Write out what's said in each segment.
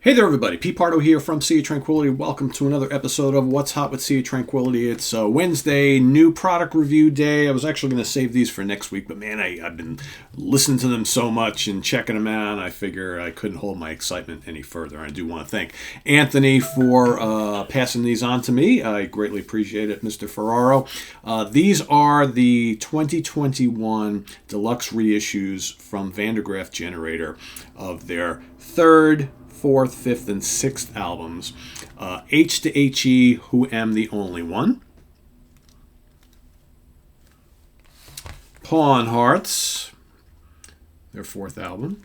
Hey there everybody, Pete Pardo here from Sea of Tranquility. Welcome to another episode of What's Hot with Sea of Tranquility. It's Wednesday, new product review day. I was actually going to save these for next week, but man, I've been listening to them so much and checking them out, I figure I couldn't hold my excitement any further. I do want to thank Anthony for passing these on to me. I greatly appreciate it, Mr. Ferraro. These are the 2021 Deluxe reissues from Vandergraaf Generator of their third, fourth, fifth, and sixth albums. H to HE, Who Am the Only One. Pawn Hearts, their fourth album.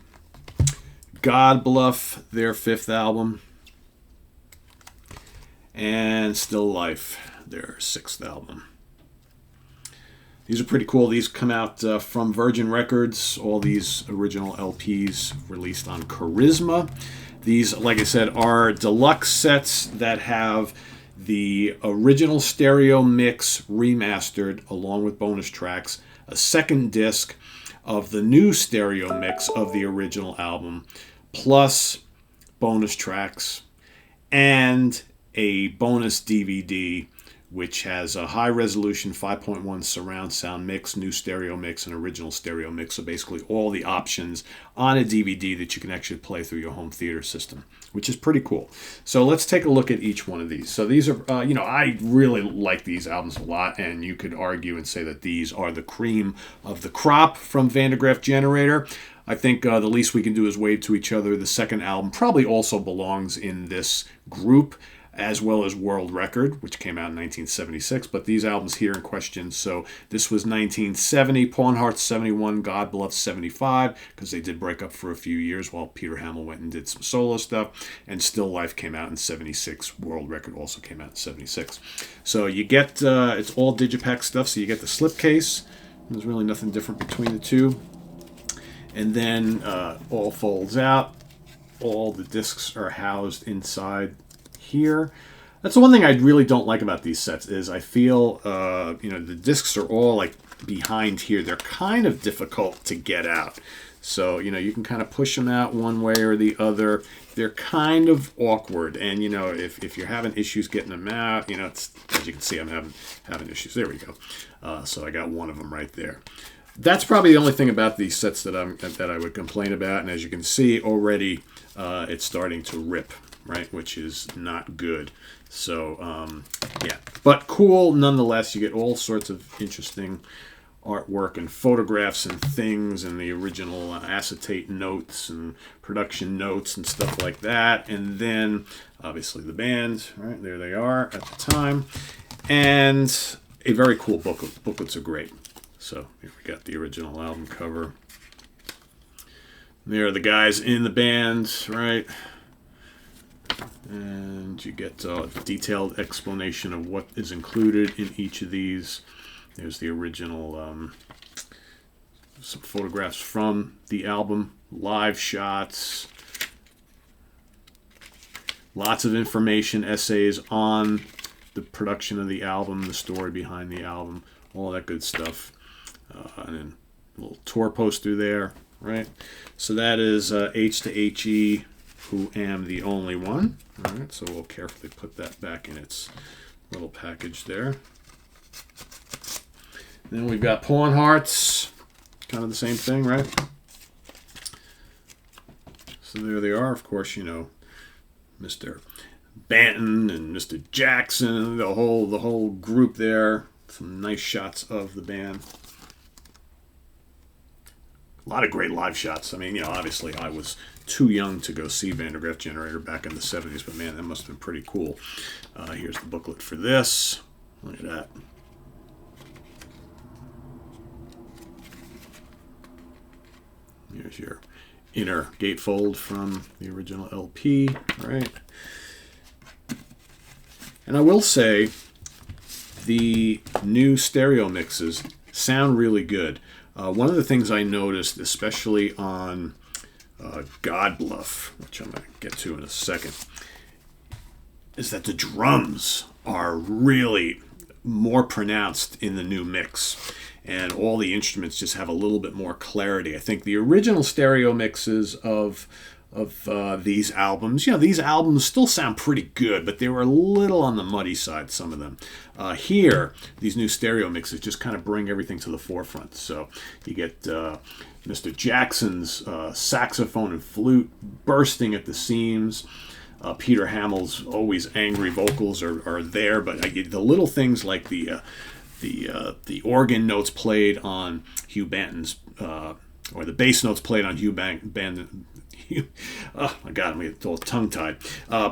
Godbluff, their fifth album. And Still Life, their sixth album. These are pretty cool. These come out from Virgin Records. All these original LPs released on Charisma. These, like I said, are deluxe sets that have the original stereo mix remastered along with bonus tracks, a second disc of the new stereo mix of the original album, plus bonus tracks, and a bonus DVD which has a high-resolution 5.1 surround sound mix, new stereo mix, and original stereo mix. So basically all the options on a DVD that you can actually play through your home theater system, which is pretty cool. So let's take a look at each one of these. So these are, I really like these albums a lot, and you could argue and say that these are the cream of the crop from Vandergraaf Generator. I think the least we can do is wave to each other. The second album probably also belongs in this group, as well as World Record, which came out in 1976. But these albums here in question, so this was 1970, Pawn Hearts 71, Godbluff 75, because they did break up for a few years while Peter Hamill went and did some solo stuff, and Still Life came out in 76. World Record also came out in 76. So you get, it's all Digipack stuff, so you get the slipcase. There's really nothing different between the two. And then all folds out. All the discs are housed inside here. That's the one thing I really don't like about these sets is I feel the discs are all like behind here. They're kind of difficult to get out. So you can kind of push them out one way or the other. They're kind of awkward, and if you're having issues getting them out, it's, as you can see, I'm having issues. There we go. So I got one of them right there. That's probably the only thing about these sets that I would complain about, and as you can see already, it's starting to rip. Right, which is not good. So, yeah. But cool nonetheless. You get all sorts of interesting artwork and photographs and things and the original acetate notes and production notes and stuff like that. And then, obviously, the band. Right, there they are at the time. And a very cool booklet. Booklets are great. So, here we got the original album cover. There are the guys in the band, right? And you get a detailed explanation of what is included in each of these. There's the original, some photographs from the album, live shots, lots of information, essays on the production of the album, the story behind the album, all that good stuff. And then a little tour poster there, right? So that is H to HE, Who Am the Only One. All right, so we'll carefully put that back in its little package there. Then we've got Pawn Hearts, kind of the same thing, right? So there they are. Of course, Mr. Banton and Mr. Jackson, the whole group there. Some nice shots of the band. A lot of great live shots. I mean, obviously I was too young to go see Vandergraaf Generator back in the 70s, but man, that must have been pretty cool. Here's the booklet for this. Look at that. Here's your inner gatefold from the original LP, right? And I will say, the new stereo mixes sound really good. One of the things I noticed, especially on Godbluff, which I'm going to get to in a second, is that the drums are really more pronounced in the new mix. And all the instruments just have a little bit more clarity. I think the original stereo mixes of these albums. These albums still sound pretty good, but they were a little on the muddy side, some of them. Here, these new stereo mixes just kind of bring everything to the forefront. So you get Mr. Jackson's saxophone and flute bursting at the seams. Peter Hamill's always angry vocals are there, but the little things like the organ notes played on Hugh Banton's, or the bass notes played on Hugh Banton. Oh my God, I'm all tongue-tied.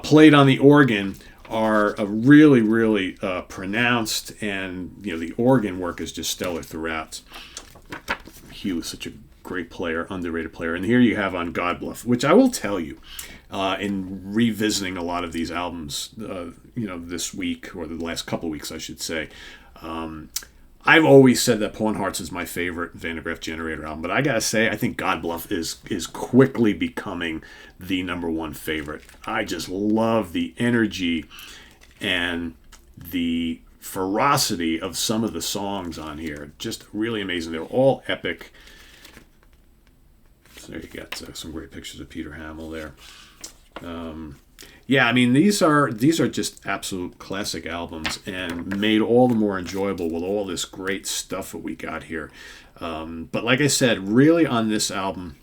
Played on the organ are really, really pronounced, and the organ work is just stellar throughout. Hugh is such a great player, underrated player. And here you have on Godbluff, which I will tell you, in revisiting a lot of these albums, this week, or the last couple of weeks, I should say, I've always said that Pawn Hearts is my favorite Vandergraaf Generator album, but I gotta say, I think Godbluff is quickly becoming the #1 favorite. I just love the energy and the ferocity of some of the songs on here. Just really amazing. They're all epic. So there you got some great pictures of Peter Hamill there. Yeah, I mean, these are just absolute classic albums, and made all the more enjoyable with all this great stuff that we got here. But like I said, really on this album,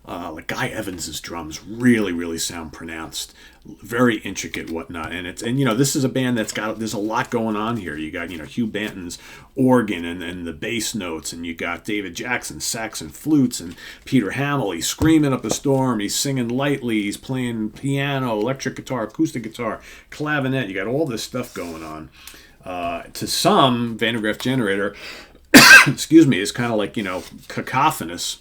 like Guy Evans's drums really, really sound pronounced, very intricate, whatnot. And this is a band there's a lot going on here. You got Hugh Banton's organ and the bass notes, and you got David Jackson's sax and flutes, and Peter Hamill, he's screaming up a storm, he's singing lightly, he's playing piano, electric guitar, acoustic guitar, clavinet. You got all this stuff going on. To some, Vandergraaf Generator, excuse me, is kind of like cacophonous.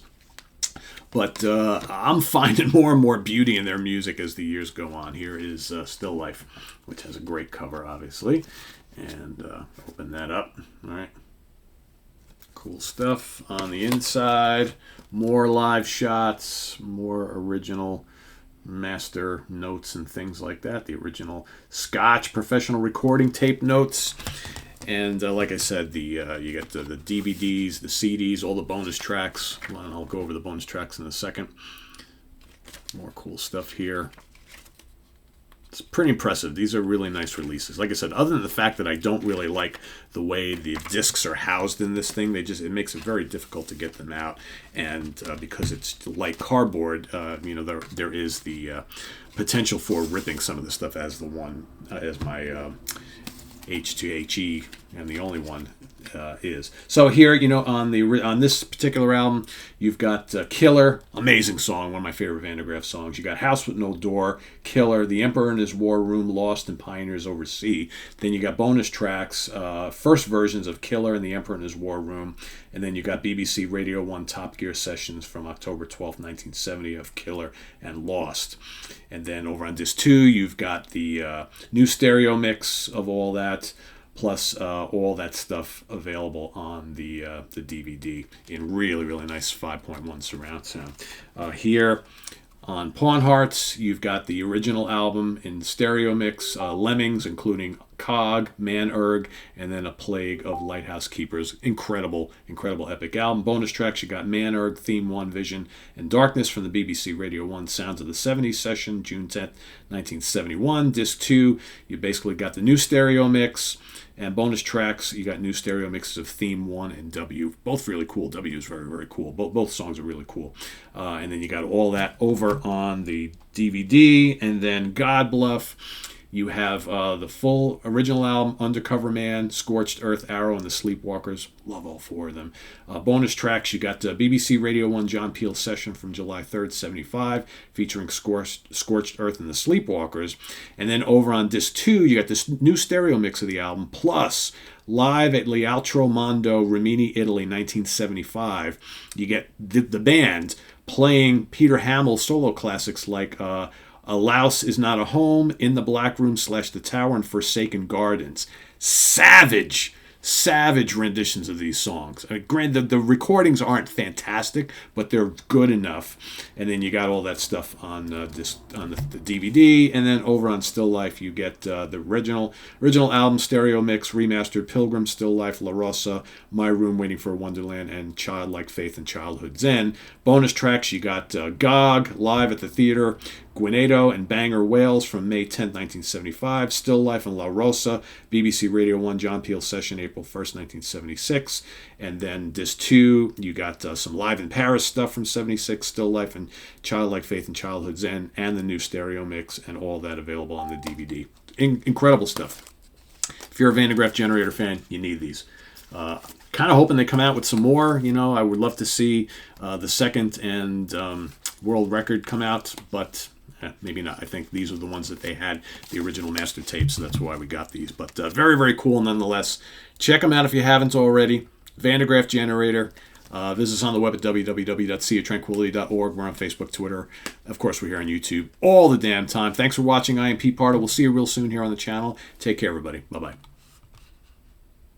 But I'm finding more and more beauty in their music as the years go on. Here is Still Life, which has a great cover, obviously. And open that up. All right. Cool stuff on the inside. More live shots, more original master notes and things like that. The original Scotch professional recording tape notes. And like I said, you get the DVDs, the CDs, all the bonus tracks. And I'll go over the bonus tracks in a second. More cool stuff here. It's pretty impressive. These are really nice releases. Like I said, other than the fact that I don't really like the way the discs are housed in this thing, it makes it very difficult to get them out. And because it's like cardboard, there is the potential for ripping some of the stuff as my H2HE, and the only one is. So here, on this particular album, you've got Killer, amazing song, one of my favorite Vandergraaf songs. You got House with No Door, Killer, The Emperor in His War Room, Lost, and Pioneers Over Sea. Then you got bonus tracks, first versions of Killer and The Emperor in His War Room. And then you got BBC Radio 1 Top Gear sessions from October 12, 1970 of Killer and Lost. And then over on disc 2, you've got the new stereo mix of all that, plus all that stuff available on the DVD in really, really nice 5.1 surround sound. Here on Pawn Hearts, you've got the original album in stereo mix, Lemmings, including Cog, Man Erg, and then A Plague of Lighthouse Keepers. Incredible, incredible epic album. Bonus tracks, you got Man Erg, Theme 1, Vision, and Darkness from the BBC Radio 1 Sounds of the 70s session, June 10th, 1971. Disc 2, you basically got the new stereo mix. And bonus tracks, you got new stereo mixes of Theme 1 and W. Both really cool. W is very, very cool. Both songs are really cool. And then you got all that over on the DVD. And then Godbluff, you have the full original album, Undercover Man, Scorched Earth, Arrow, and the Sleepwalkers. Love all four of them. Bonus tracks, you got BBC Radio 1 John Peel session from July 3rd, 75, featuring Scorched Earth and the Sleepwalkers. And then over on disc 2, you got this new stereo mix of the album, plus live at L'Altro Mondo, Rimini, Italy, 1975. You get the band playing Peter Hamill solo classics like A Louse Is Not a Home, In the Black Room / The Tower, and Forsaken Gardens. Savage savage renditions of these songs. Granted, the recordings aren't fantastic, but they're good enough. And then you got all that stuff on the DVD, and then over on Still Life you get the original album stereo mix, remastered Pilgrim, Still Life, La Rosa, My Room, Waiting for Wonderland, and Childlike Faith and Childhood Zen. Bonus tracks, you got Gog live at the theater, Gwinnetto and Bangor Wales from May 10, 1975, Still Life and La Rosa, BBC Radio 1 John Peel session April 1st, 1976, and then disc 2, you got some Live in Paris stuff from 76, Still Life and Childlike Faith and Childhood Zen, and the new stereo mix, and all that available on the DVD. Incredible stuff. If you're a Van de Graaf Generator fan, you need these. Kind of hoping they come out with some more. You know, I would love to see the second and world record come out, but maybe not. I think these are the ones that they had, the original master tapes, so that's why we got these. But very, very cool nonetheless. Check them out if you haven't already. Van de Graaf Generator. Visit us on the web at www.seaoftranquility.org. We're on Facebook, Twitter. Of course, we're here on YouTube all the damn time. Thanks for watching. I am Pete Pardo. We'll see you real soon here on the channel. Take care, everybody. Bye-bye.